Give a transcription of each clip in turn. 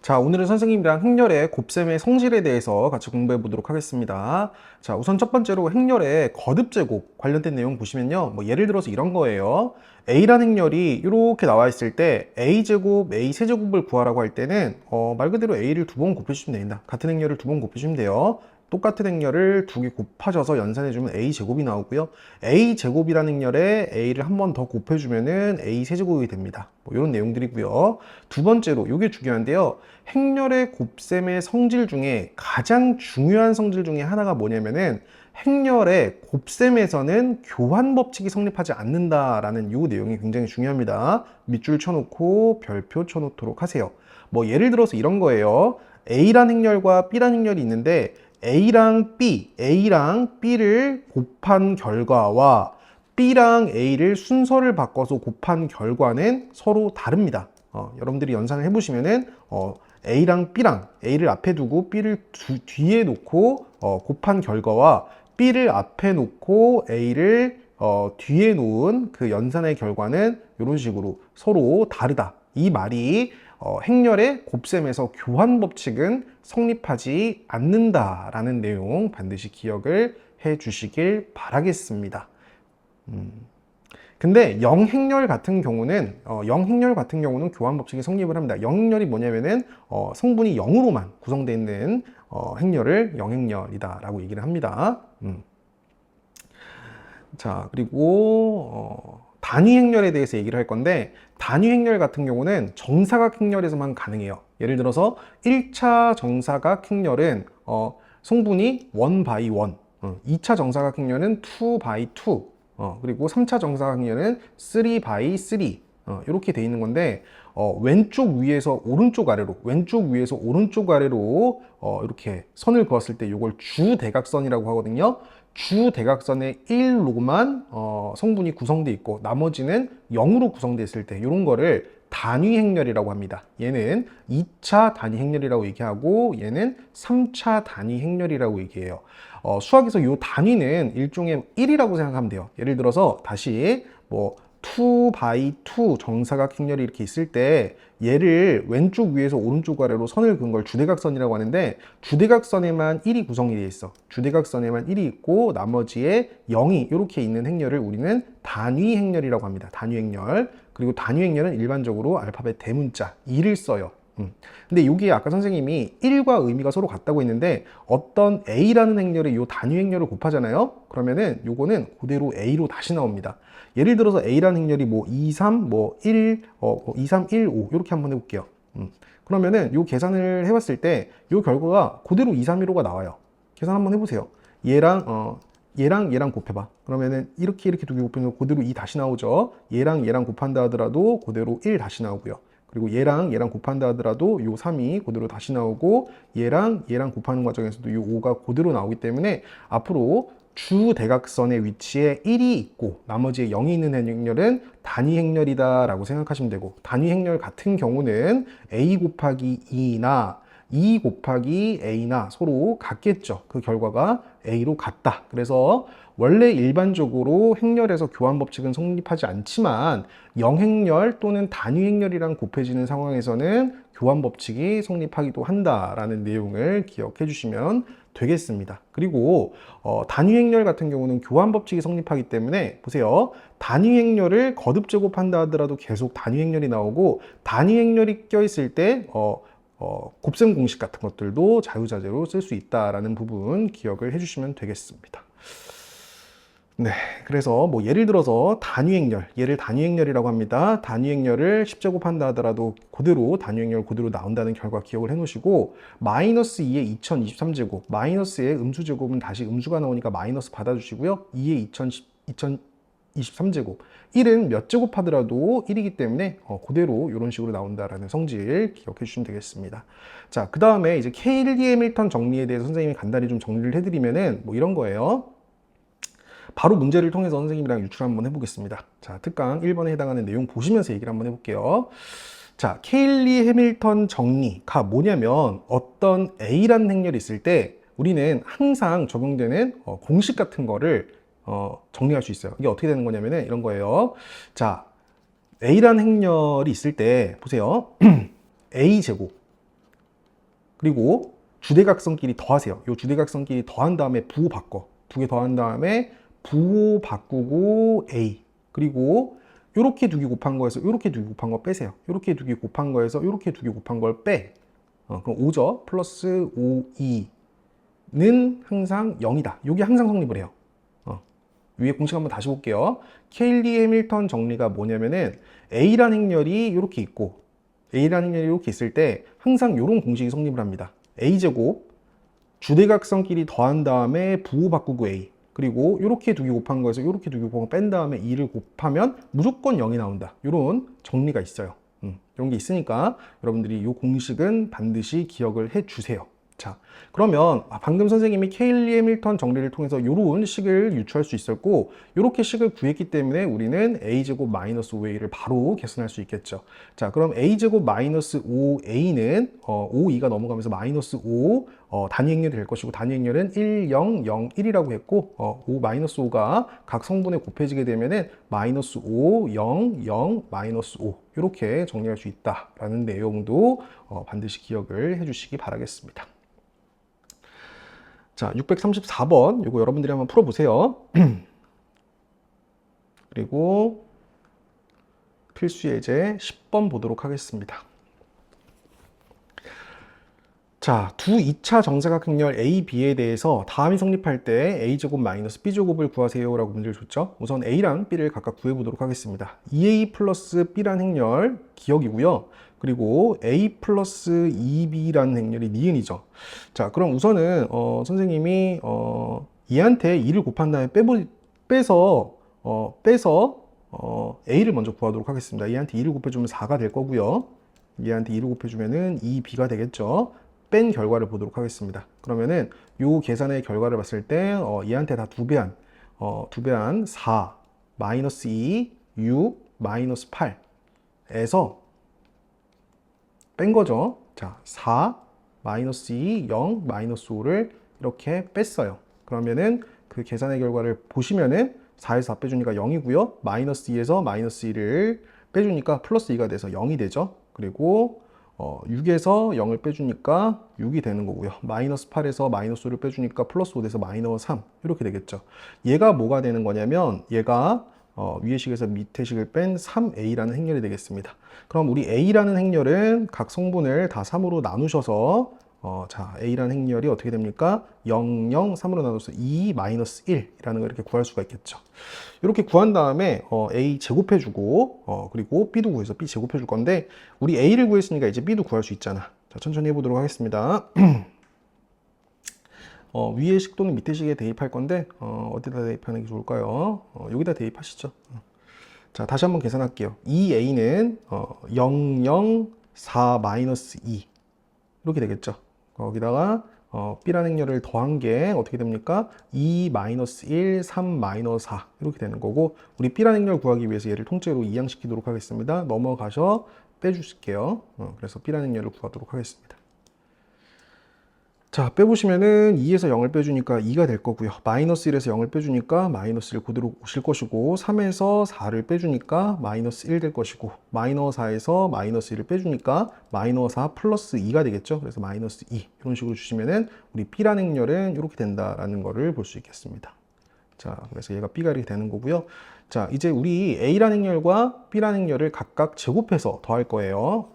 자, 오늘은 선생님이랑 행렬의 곱셈의 성질에 대해서 같이 공부해 보도록 하겠습니다. 자, 우선 첫 번째로 행렬의 거듭제곱 관련된 내용 보시면요. 예를 들어서 이런 거예요. A라는 행렬이 이렇게 나와 있을 때 A제곱, A세제곱을 구하라고 할 때는 말 그대로 A를 두 번 곱해주시면 됩니다. 같은 행렬을 두 번 곱해주시면 돼요. 똑같은 행렬을 두 개 곱하셔서 연산해주면 A제곱이 나오고요. A제곱이라는 행렬에 A를 한 번 더 곱해주면은 A세제곱이 됩니다. 이런 내용들이고요. 두 번째로, 이게 중요한데요. 행렬의 곱셈의 성질 중에 가장 중요한 성질 중에 하나가 뭐냐면은 행렬의 곱셈에서는 교환 법칙이 성립하지 않는다라는 이 내용이 굉장히 중요합니다. 밑줄 쳐놓고 별표 쳐놓도록 하세요. 예를 들어서 이런 거예요. A란 행렬과 B란 행렬이 있는데 A랑 B를 곱한 결과와 B랑 A를 순서를 바꿔서 곱한 결과는 서로 다릅니다. 여러분들이 연산을 해보시면은 A랑 B랑 A를 앞에 두고 B를 뒤에 놓고 곱한 결과와 B를 앞에 놓고 A를 뒤에 놓은 그 연산의 결과는 이런 식으로 서로 다르다. 이 말이 행렬의 곱셈에서 교환 법칙은 성립하지 않는다라는 내용 반드시 기억을 해 주시길 바라겠습니다. 근데 영행렬 같은 경우는 교환 법칙이 성립을 합니다. 영행렬이 뭐냐면은 성분이 0으로만 구성되어 있는 행렬을 영행렬이다라고 얘기를 합니다. 자, 그리고 단위 행렬에 대해서 얘기를 할 건데 단위 행렬 같은 경우는 정사각 행렬에서만 가능해요. 예를 들어서 1차 정사각 행렬은 성분이 1 by 1, 2차 정사각 행렬은 2 by 2, 그리고 3차 정사각 행렬은 3 by 3 이렇게 돼 있는 건데 왼쪽 위에서 오른쪽 아래로 이렇게 선을 그었을 때 이걸 주대각선이라고 하거든요. 주대각선의 1로만 성분이 구성되어 있고 나머지는 0으로 구성되어 있을 때 이런 거를 단위 행렬이라고 합니다. 얘는 2차 단위 행렬이라고 얘기하고 얘는 3차 단위 행렬이라고 얘기해요. 수학에서 이 단위는 일종의 1이라고 생각하면 돼요. 예를 들어서 다시 2 by 2 정사각 행렬이 이렇게 있을 때 얘를 왼쪽 위에서 오른쪽 아래로 선을 그은 걸 주대각선이라고 하는데 주대각선에만 1이 구성이 되어 있어. 주대각선에만 1이 있고 나머지에 0이 이렇게 있는 행렬을 우리는 단위 행렬이라고 합니다. 단위 행렬. 그리고 단위 행렬은 일반적으로 알파벳 대문자 2를 써요. 근데 여기에 아까 선생님이 1과 의미가 서로 같다고 했는데 어떤 A라는 행렬에 이 단위 행렬을 곱하잖아요. 그러면은 요거는 그대로 A로 다시 나옵니다. 예를 들어서 A라는 행렬이 2, 3, 1, 2, 3, 1, 5 이렇게 한번 해볼게요. 그러면은 요 계산을 해봤을 때 요 결과가 그대로 2, 3, 1, 5가 나와요. 계산 한번 해보세요. 얘랑 곱해봐. 그러면은 이렇게 두 개 곱하면 그대로 2 다시 나오죠. 얘랑 곱한다 하더라도 그대로 1 다시 나오고요. 그리고 얘랑 곱한다 하더라도 요 3이 그대로 다시 나오고 얘랑 곱하는 과정에서도 요 5가 그대로 나오기 때문에 앞으로 주대각선의 위치에 1이 있고 나머지에 0이 있는 행렬은 단위 행렬이다 라고 생각하시면 되고 단위 행렬 같은 경우는 A 곱하기 2나 2 곱하기 A나 서로 같겠죠. 그 결과가 A로 같다. 그래서 원래 일반적으로 행렬에서 교환 법칙은 성립하지 않지만 영행렬 또는 단위 행렬이랑 곱해지는 상황에서는 교환 법칙이 성립하기도 한다라는 내용을 기억해 주시면 되겠습니다. 그리고 단위 행렬 같은 경우는 교환 법칙이 성립하기 때문에 보세요. 단위 행렬을 거듭 제곱한다 하더라도 계속 단위 행렬이 나오고 단위 행렬이 껴있을 때 곱셈 공식 같은 것들도 자유자재로 쓸 수 있다라는 부분 기억을 해주시면 되겠습니다. 네, 그래서 예를 들어서 얘를 단위 행렬이라고 합니다. 단위 행렬을 10제곱한다 하더라도 단위 행렬 그대로 나온다는 결과 기억을 해 놓으시고 마이너스 2의 2023제곱, 마이너스의 음수제곱은 다시 음수가 나오니까 마이너스 받아주시고요. 2의 2023제곱, 1은 몇 제곱하더라도 1이기 때문에 그대로 이런 식으로 나온다라는 성질 기억해 주시면 되겠습니다. 자, 그 다음에 이제 케일리 해밀턴 정리에 대해서 선생님이 간단히 좀 정리를 해드리면은 이런 거예요. 바로 문제를 통해서 선생님이랑 유출 한번 해보겠습니다. 자, 특강 1번에 해당하는 내용 보시면서 얘기를 한번 해볼게요. 자, 케일리 해밀턴 정리가 뭐냐면 어떤 A라는 행렬이 있을 때 우리는 항상 적용되는 공식 같은 거를 정리할 수 있어요. 이게 어떻게 되는 거냐면은 이런 거예요. 자, A라는 행렬이 있을 때 보세요. A제곱 그리고 주대각선끼리 더하세요. 요 주대각선끼리 더한 다음에 부호 바꿔. 두 개 더한 다음에 부호 바꾸고 A. 그리고 요렇게 두 개 곱한 거에서 요렇게 두 개 곱한 거 빼세요. 요렇게 두 개 곱한 거에서 요렇게 두 개 곱한 걸 빼. 그럼 5죠. 플러스 5E는 항상 0이다. 요게 항상 성립을 해요. 위에 공식 한번 다시 볼게요. 케일리 해밀턴 정리가 뭐냐면은 A라는 행렬이 이렇게 있고 A라는 행렬이 이렇게 있을 때 항상 이런 공식이 성립을 합니다. A제곱 주대각선끼리 더한 다음에 부호 바꾸고 A 그리고 이렇게 두 개 곱한 거에서 이렇게 두 개 곱한 거 뺀 다음에 2를 곱하면 무조건 0이 나온다. 이런 정리가 있어요. 이런 게 있으니까 여러분들이 이 공식은 반드시 기억을 해 주세요. 자, 그러면 방금 선생님이 케일리 해밀턴 정리를 통해서 이런 식을 유추할 수 있었고 이렇게 식을 구했기 때문에 우리는 a제곱 마이너스 5a를 바로 계산할 수 있겠죠. 자, 그럼 a제곱 마이너스 5a는 5, 2가 넘어가면서 마이너스 5 단위 행렬이 될 것이고 단위 행렬은 1, 0, 0, 1이라고 했고 5, 마이너스 5가 각 성분에 곱해지게 되면은 마이너스 5, 0, 0, 마이너스 5 이렇게 정리할 수 있다라는 내용도 반드시 기억을 해주시기 바라겠습니다. 자, 634번 이거 여러분들이 한번 풀어보세요. 그리고 필수 예제 10번 보도록 하겠습니다. 자, 두 2차 정사각형렬 A, B에 대해서 다음이 성립할 때 A제곱 마이너스 B제곱을 구하세요 라고 문제를 줬죠. 우선 A랑 B를 각각 구해보도록 하겠습니다. 2A 플러스 B란 행렬 기억이고요. 그리고 A 플러스 2B라는 행렬이 니은이죠. 자, 그럼 우선은 선생님이 얘한테 2를 곱한 다음에 빼서 A를 먼저 구하도록 하겠습니다. 얘한테 2를 곱해주면 4가 될 거고요. 얘한테 2를 곱해주면은 2B가 되겠죠. 뺀 결과를 보도록 하겠습니다. 그러면은 요 계산의 결과를 봤을 때 얘한테 다 두 배한 4 마이너스 2 6 마이너스 8에서 뺀 거죠. 자, 4 마이너스 2 0 마이너스 5를 이렇게 뺐어요. 그러면은 그 계산의 결과를 보시면은 4에서 4 빼주니까 0이고요. 마이너스 2에서 마이너스 2를 빼주니까 플러스 2가 돼서 0이 되죠. 그리고 6에서 0을 빼주니까 6이 되는 거고요. 마이너스 8에서 마이너스 5를 빼주니까 플러스 5 돼서 마이너스 3 이렇게 되겠죠. 얘가 뭐가 되는 거냐면 얘가 위의 식에서 밑의 식을 뺀 3a라는 행렬이 되겠습니다. 그럼 우리 a라는 행렬은 각 성분을 다 3으로 나누셔서 자, a라는 행렬이 어떻게 됩니까? 0, 0, 3으로 나눠서 2, 마이너스 1이라는 걸 이렇게 구할 수가 있겠죠. 이렇게 구한 다음에 a 제곱해주고 그리고 b도 구해서 b 제곱해줄 건데 우리 a를 구했으니까 이제 b도 구할 수 있잖아. 자, 천천히 해보도록 하겠습니다. 위의 식 또는 밑의 식에 대입할 건데 어디다 대입하는 게 좋을까요? 여기다 대입하시죠. 자, 다시 한번 계산할게요. 2a는 0, 0, 4, 마이너스 2 이렇게 되겠죠. 거기다가 B라는 행렬을 더한 게 어떻게 됩니까? 2, 마이너스 1, 3, 마이너스 4 이렇게 되는 거고 우리 B라는 행렬 구하기 위해서 얘를 통째로 이항시키도록 하겠습니다. 넘어가셔 빼주실게요. 그래서 B라는 행렬을 구하도록 하겠습니다. 자, 빼보시면은 2에서 0을 빼주니까 2가 될 거고요. 마이너스 1에서 0을 빼주니까 마이너스 1 그대로 오실 것이고 3에서 4를 빼주니까 마이너스 1 될 것이고 마이너스 4에서 마이너스 1을 빼주니까 마이너스 4 플러스 2가 되겠죠. 그래서 마이너스 2 이런 식으로 주시면은 우리 B라는 행렬은 이렇게 된다라는 거를 볼 수 있겠습니다. 자, 그래서 얘가 B가 이렇게 되는 거고요. 자, 이제 우리 A라는 행렬과 B라는 행렬을 각각 제곱해서 더할 거예요.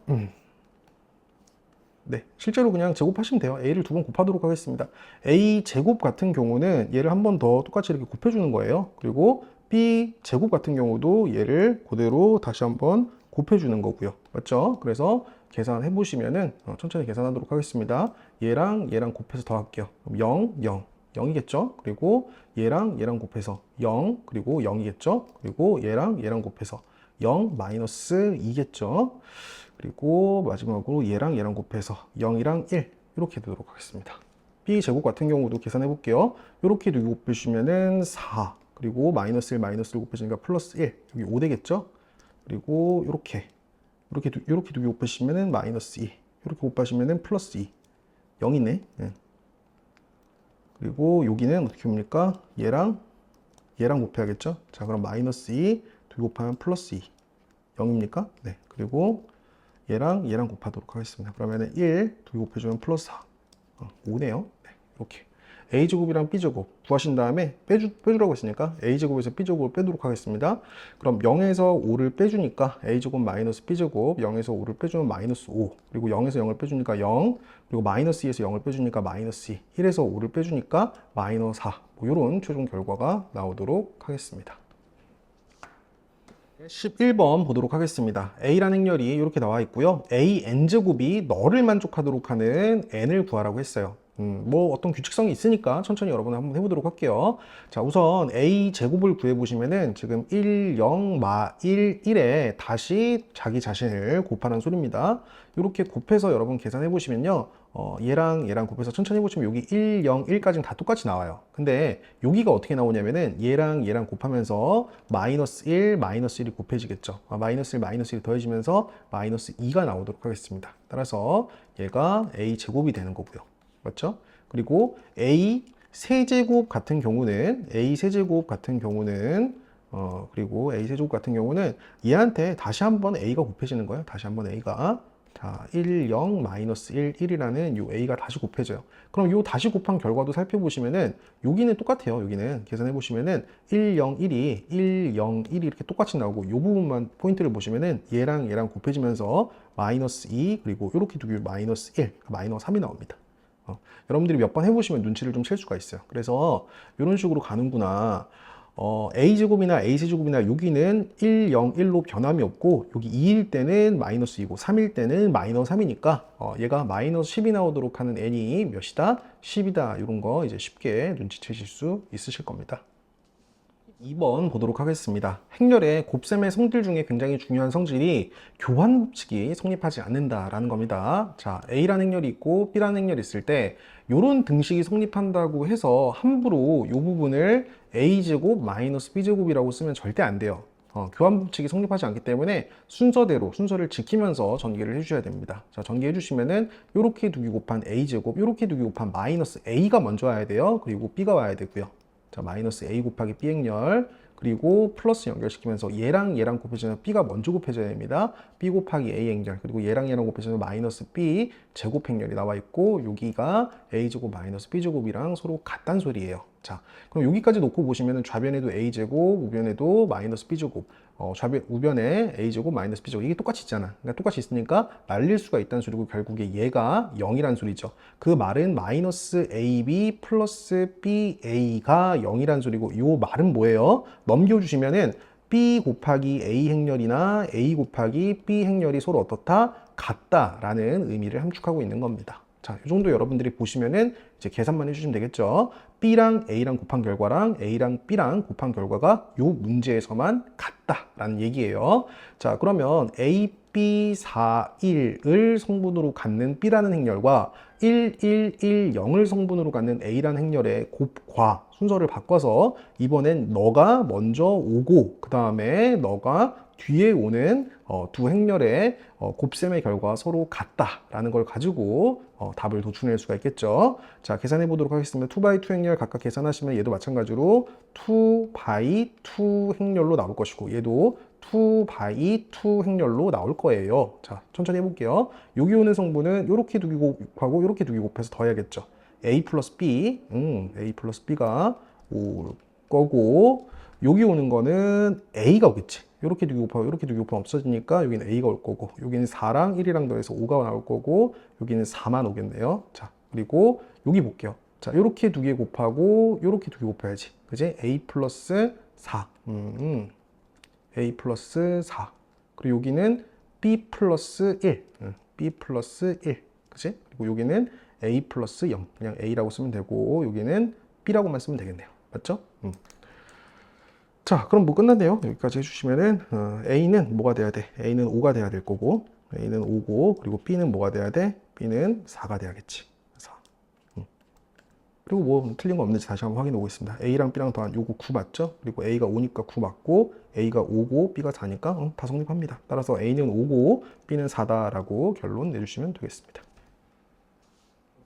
네, 실제로 그냥 제곱하시면 돼요. a를 두 번 곱하도록 하겠습니다. a 제곱 같은 경우는 얘를 한 번 더 똑같이 이렇게 곱해주는 거예요. 그리고 b 제곱 같은 경우도 얘를 그대로 다시 한번 곱해주는 거고요. 맞죠? 그래서 계산해 보시면은 천천히 계산하도록 하겠습니다. 얘랑 곱해서 더할게요. 0, 0, 0이겠죠? 그리고 얘랑 곱해서 0, 그리고 0이겠죠? 그리고 얘랑 곱해서 0, 마이너스 2겠죠? 그리고 마지막으로 얘랑 곱해서 0이랑 1 이렇게 되도록 하겠습니다. B제곱 같은 경우도 계산해 볼게요. 이렇게 두 개 곱해주시면은 4 그리고 마이너스 1 곱해주니까 플러스 1 여기 5 되겠죠? 그리고 이렇게 두 개 곱해주시면은 마이너스 2 이렇게 곱하시면은 플러스 2 0이네. 네. 그리고 여기는 어떻게 옵니까? 얘랑 곱해야겠죠? 자, 그럼 마이너스 2 두 개 곱하면 플러스 2 0입니까? 네. 그리고 얘랑 얘랑 곱하도록 하겠습니다. 그러면은 1, 2 곱해주면 플러스 4. 5네요. 네, 이렇게. A제곱이랑 B제곱 구하신 다음에 빼주라고 했으니까 A제곱에서 B제곱을 빼도록 하겠습니다. 그럼 0에서 5를 빼주니까 A제곱 마이너스 B제곱, 0에서 5를 빼주면 마이너스 5, 그리고 0에서 0을 빼주니까 0, 그리고 마이너스 2에서 0을 빼주니까 마이너스 2, 1에서 5를 빼주니까 마이너스 4, 뭐 이런 최종 결과가 나오도록 하겠습니다. 11번 보도록 하겠습니다. A라는 행렬이 이렇게 나와 있고요. AN제곱이 너를 만족하도록 하는 N을 구하라고 했어요. 뭐 어떤 규칙성이 있으니까 천천히 여러분 한번 해보도록 할게요. 자, 우선 A제곱을 구해보시면은 지금 1, 0, 1, 1에 다시 자기 자신을 곱하는 소리입니다. 이렇게 곱해서 여러분 계산해보시면요. 얘랑 얘랑 곱해서 천천히 해보시면 여기 1, 0, 1까지는 다 똑같이 나와요. 근데 여기가 어떻게 나오냐면은 얘랑 얘랑 곱하면서 마이너스 1, 마이너스 1이 곱해지겠죠. 마이너스 1, 마이너스 1이 더해지면서 마이너스 2가 나오도록 하겠습니다. 따라서 얘가 A제곱이 되는 거고요. 맞죠? 그리고 A 세제곱 같은 경우는 그리고 A 세제곱 같은 경우는 얘한테 다시 한번 A가 곱해지는 거예요. 다시 한번 A가 자, 1, 0, 마이너스 1, 1이라는 요 A가 다시 곱해져요. 그럼 요 다시 곱한 결과도 살펴보시면은 여기는 똑같아요. 여기는 계산해 보시면은 1, 0, 1이 1, 0, 1이 이렇게 똑같이 나오고 요 부분만 포인트를 보시면은 얘랑 얘랑 곱해지면서 마이너스 2 그리고 이렇게 두 개 마이너스 1, 마이너스 3이 나옵니다. 여러분들이 몇 번 해보시면 눈치를 좀 챌 수가 있어요. 그래서 이런 식으로 가는구나. A제곱이나 A세제곱이나 여기는 1, 0, 1로 변함이 없고 여기 2일 때는 마이너스 2고 3일 때는 마이너스 3이니까 얘가 마이너스 10이 나오도록 하는 n이 몇이다? 10이다. 이런 거 이제 쉽게 눈치채실 수 있으실 겁니다. 2번 보도록 하겠습니다. 행렬의 곱셈의 성질 중에 굉장히 중요한 성질이 교환법칙이 성립하지 않는다라는 겁니다. 자, A라는 행렬이 있고 B라는 행렬이 있을 때 이런 등식이 성립한다고 해서 함부로 이 부분을 A제곱 마이너스 B제곱이라고 쓰면 절대 안 돼요. 교환법칙이 성립하지 않기 때문에 순서를 지키면서 전개를 해주셔야 됩니다. 자, 전개해 주시면은 이렇게 두기 곱한 A제곱, 이렇게 두기 곱한 마이너스 A가 먼저 와야 돼요. 그리고 B가 와야 되고요. 자, 마이너스 A 곱하기 B 행렬, 그리고 플러스 연결시키면서 얘랑 얘랑 곱해지면 B가 먼저 곱해져야 됩니다. B 곱하기 A 행렬, 그리고 얘랑 얘랑 곱해지면 마이너스 B 제곱 행렬이 나와 있고 여기가 A제곱 마이너스 B제곱이랑 서로 같단 소리예요. 자, 그럼 여기까지 놓고 보시면 좌변에도 A제곱, 우변에도 마이너스 B제곱, 우변에 A제곱 마이너스 B제곱 이게 똑같이 있잖아. 그러니까 똑같이 있으니까 날릴 수가 있다는 소리고 결국에 얘가 0이란 소리죠. 그 말은 마이너스 AB 플러스 BA가 0이란 소리고 이 말은 뭐예요? 넘겨주시면은 B 곱하기 A 행렬이나 A 곱하기 B 행렬이 서로 어떻다? 같다라는 의미를 함축하고 있는 겁니다. 자, 이 정도 여러분들이 보시면은 이제 계산만 해주시면 되겠죠. B랑 A랑 곱한 결과랑 A랑 B랑 곱한 결과가 이 문제에서만 같다라는 얘기예요. 자, 그러면 A, B, 4, 1을 성분으로 갖는 B라는 행렬과 1, 1, 1, 0을 성분으로 갖는 A라는 행렬의 곱과 순서를 바꿔서 이번엔 너가 먼저 오고 그 다음에 너가 뒤에 오는 두 행렬의 곱셈의 결과가 서로 같다라는 걸 가지고 답을 도출해낼 수가 있겠죠. 자, 계산해 보도록 하겠습니다. 2x2 행렬 각각 계산하시면 얘도 마찬가지로 2x2 행렬로 나올 것이고 얘도 2x2 행렬로 나올 거예요. 자, 천천히 해볼게요. 여기 오는 성분은 이렇게 두기 곱하고 이렇게 두기 곱해서 더해야겠죠. A 플러스 B, A 플러스 B가 올 거고 여기 오는 거는 A가 오겠지. 이렇게 두기 곱하고 이렇게 두기 곱하면 없어지니까 여기는 A가 올 거고 여기는 4랑 1이랑 더해서 5가 나올 거고 여기는 4만 오겠네요. 자, 그리고 여기 볼게요. 자, 이렇게 두 개 곱하고 이렇게 두 개 곱해야지. 그지? A 플러스 4. A 플러스 4. 그리고 여기는 B 플러스 1. B 플러스 1. 그지? 그리고 여기는 A 플러스 0. 그냥 A라고 쓰면 되고 여기는 B라고만 쓰면 되겠네요. 맞죠? 자, 그럼 뭐 끝났네요. 여기까지 해주시면은 A는 뭐가 돼야 돼? A는 5가 돼야 될 거고 A는 5고 그리고 B는 뭐가 돼야 돼? B는 4가 돼야겠지. 4. 그리고 뭐 틀린 거 없는지 다시 한번 확인해 보겠습니다. A랑 B랑 더한 요거 9 맞죠? 그리고 A가 5니까 9 맞고 A가 5고 B가 4니까 다 성립합니다. 따라서 A는 5고 B는 4다라고 결론 내주시면 되겠습니다.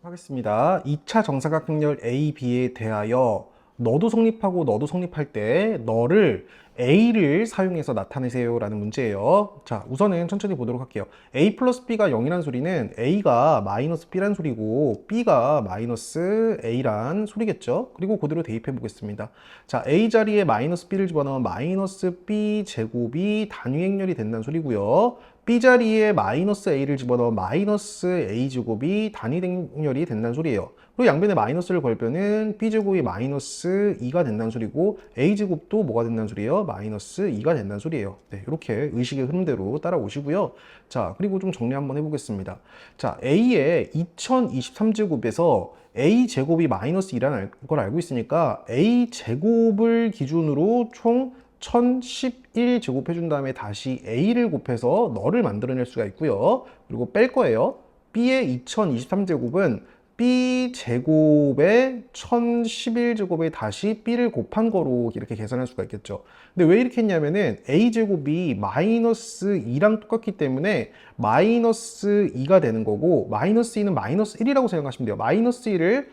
하겠습니다. 2차 정사각 행렬 A, B에 대하여 너도 성립하고 너도 성립할 때 너를 A를 사용해서 나타내세요 라는 문제예요. 자, 우선은 천천히 보도록 할게요. A 플러스 B가 0이란 소리는 A가 마이너스 B란 소리고 B가 마이너스 A란 소리겠죠. 그리고 그대로 대입해 보겠습니다. 자, A 자리에 마이너스 B를 집어넣으면 마이너스 B 제곱이 단위 행렬이 된다는 소리고요. B 자리에 마이너스 A를 집어넣으면 마이너스 A 제곱이 단위 행렬이 된다는 소리예요. 그리고 양변에 마이너스를 걸면은 B제곱이 마이너스 2가 된다는 소리고 A제곱도 뭐가 된다는 소리예요? 마이너스 2가 된다는 소리예요. 네, 이렇게 의식의 흐름대로 따라오시고요. 자, 그리고 좀 정리 한번 해보겠습니다. 자, A의 2023제곱에서 A제곱이 마이너스 2라는 걸 알고 있으니까 A제곱을 기준으로 총 1011제곱 해준 다음에 다시 A를 곱해서 너를 만들어낼 수가 있고요. 그리고 뺄 거예요. B의 2023제곱은 B제곱에 1011제곱에 다시 B를 곱한 거로 이렇게 계산할 수가 있겠죠. 근데 왜 이렇게 했냐면은 A제곱이 마이너스 2랑 똑같기 때문에 마이너스 2가 되는 거고 마이너스 2는 마이너스 1이라고 생각하시면 돼요. 마이너스 1을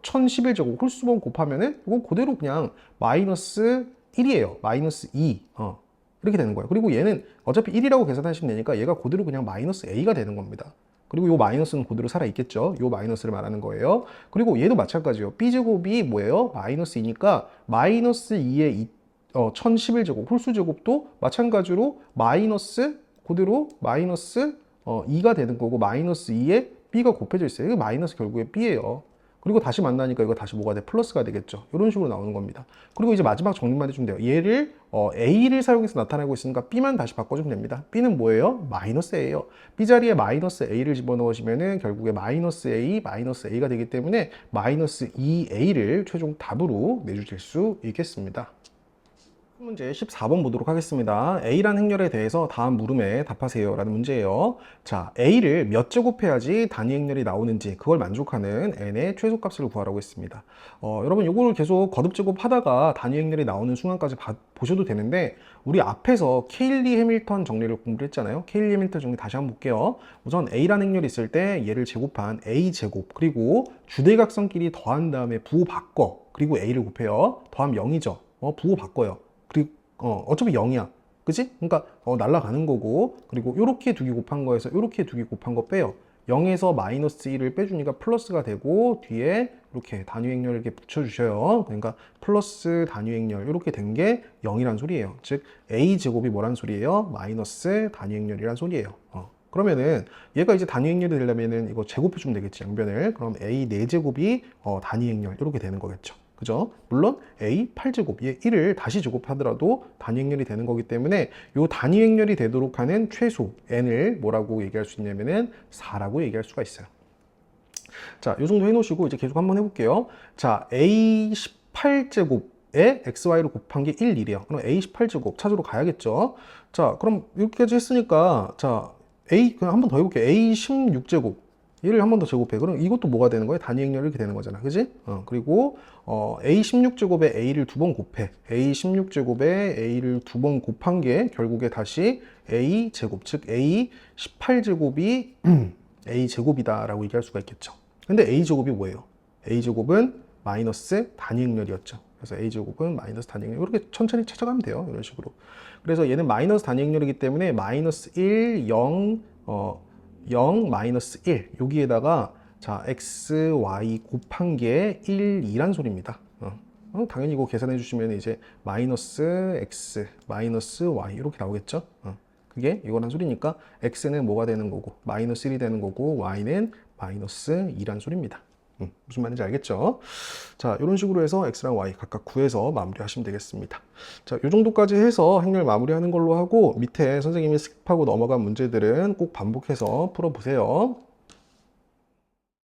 1011제곱 홀수번 곱하면은 이건 그대로 그냥 마이너스 1이에요. 마이너스 2. 이렇게 되는 거예요. 그리고 얘는 어차피 1이라고 계산하시면 되니까 얘가 그대로 그냥 마이너스 A가 되는 겁니다. 그리고 이 마이너스는 그대로 살아있겠죠. 이 마이너스를 말하는 거예요. 그리고 얘도 마찬가지예요. B제곱이 뭐예요? 마이너스 2니까 마이너스 2의 1011제곱 홀수제곱도 마찬가지로 마이너스 그대로 마이너스 2가 되는 거고 마이너스 2에 B가 곱해져 있어요. 이게 마이너스 결국에 B예요. 그리고 다시 만나니까 이거 다시 뭐가 돼? 플러스가 되겠죠. 이런 식으로 나오는 겁니다. 그리고 이제 마지막 정리만 해주면 돼요. 얘를 A를 사용해서 나타내고 있으니까 B만 다시 바꿔주면 됩니다. B는 뭐예요? 마이너스 A예요. B 자리에 마이너스 A를 집어넣으시면은 결국에 마이너스 A, 마이너스 A가 되기 때문에 마이너스 2A를 최종 답으로 내주실 수 있겠습니다. 문제 14번 보도록 하겠습니다. A란 행렬에 대해서 다음 물음에 답하세요 라는 문제예요. 자, A를 몇 제곱해야지 단위 행렬이 나오는지 그걸 만족하는 N의 최소값을 구하라고 했습니다. 여러분 이거를 계속 거듭 제곱하다가 단위 행렬이 나오는 순간까지 보셔도 되는데 우리 앞에서 케일리 해밀턴 정리를 공부를 했잖아요. 케일리 해밀턴 정리 다시 한번 볼게요. 우선 A란 행렬이 있을 때 얘를 제곱한 A제곱 그리고 주대각선끼리 더한 다음에 부호 바꿔 그리고 A를 곱해요. 더하면 0이죠. 부호 바꿔요. 그리고 어차피 0이야. 그치? 그러니까 날아가는 거고 그리고 요렇게 두 개 곱한 거에서 요렇게 두 개 곱한 거 빼요. 0에서 마이너스 1을 빼주니까 플러스가 되고 뒤에 이렇게 단위 행렬 이렇게 붙여주셔요. 그러니까 플러스 단위 행렬 이렇게 된 게 0이란 소리예요. 즉 A제곱이 뭐란 소리예요? 마이너스 단위 행렬이란 소리예요. 그러면은 얘가 이제 단위 행렬이 되려면은 이거 제곱해주면 되겠지, 양변을. 그럼 A 4제곱이 단위 행렬 이렇게 되는 거겠죠. 그죠? 물론 A 8제곱, 얘 1을 다시 제곱하더라도 단위 행렬이 되는 거기 때문에 이 단위 행렬이 되도록 하는 최소 n을 뭐라고 얘기할 수 있냐면은 4라고 얘기할 수가 있어요. 자, 이 정도 해놓으시고 이제 계속 한번 해볼게요. 자, A 18제곱에 xy를 곱한 게 1, 1이에요. 그럼 A 18제곱 찾으러 가야겠죠. 자, 그럼 이렇게까지 했으니까 자, A 그냥 한 번 더 해볼게요. A 16제곱 얘를 한 번 더 제곱해. 그럼 이것도 뭐가 되는 거예요? 단위 행렬 이렇게 되는 거잖아. 그지? 그리고 A 16제곱에 A를 두 번 곱해. A 16제곱에 A를 두 번 곱한 게 결국에 다시 A 제곱, 즉 A 18제곱이 A 제곱이다 라고 얘기할 수가 있겠죠. 근데 A 제곱이 뭐예요? A 제곱은 마이너스 단위 행렬이었죠. 그래서 A 제곱은 마이너스 단위 행렬. 이렇게 천천히 찾아가면 돼요. 이런 식으로. 그래서 얘는 마이너스 단위 행렬이기 때문에 마이너스 1, 0, 0, 마이너스 1 여기에다가 자 x, y 곱한 게 1, 2란 소리입니다. 당연히 이거 계산해 주시면 이제 마이너스 x, 마이너스 y 이렇게 나오겠죠. 그게 이거란 소리니까 x는 뭐가 되는 거고 마이너스 1이 되는 거고 y는 마이너스 2란 소리입니다. 무슨 말인지 알겠죠? 자, 이런 식으로 해서 x랑 y 각각 구해서 마무리하시면 되겠습니다. 자, 이 정도까지 해서 행렬 마무리하는 걸로 하고 밑에 선생님이 스킵하고 넘어간 문제들은 꼭 반복해서 풀어보세요.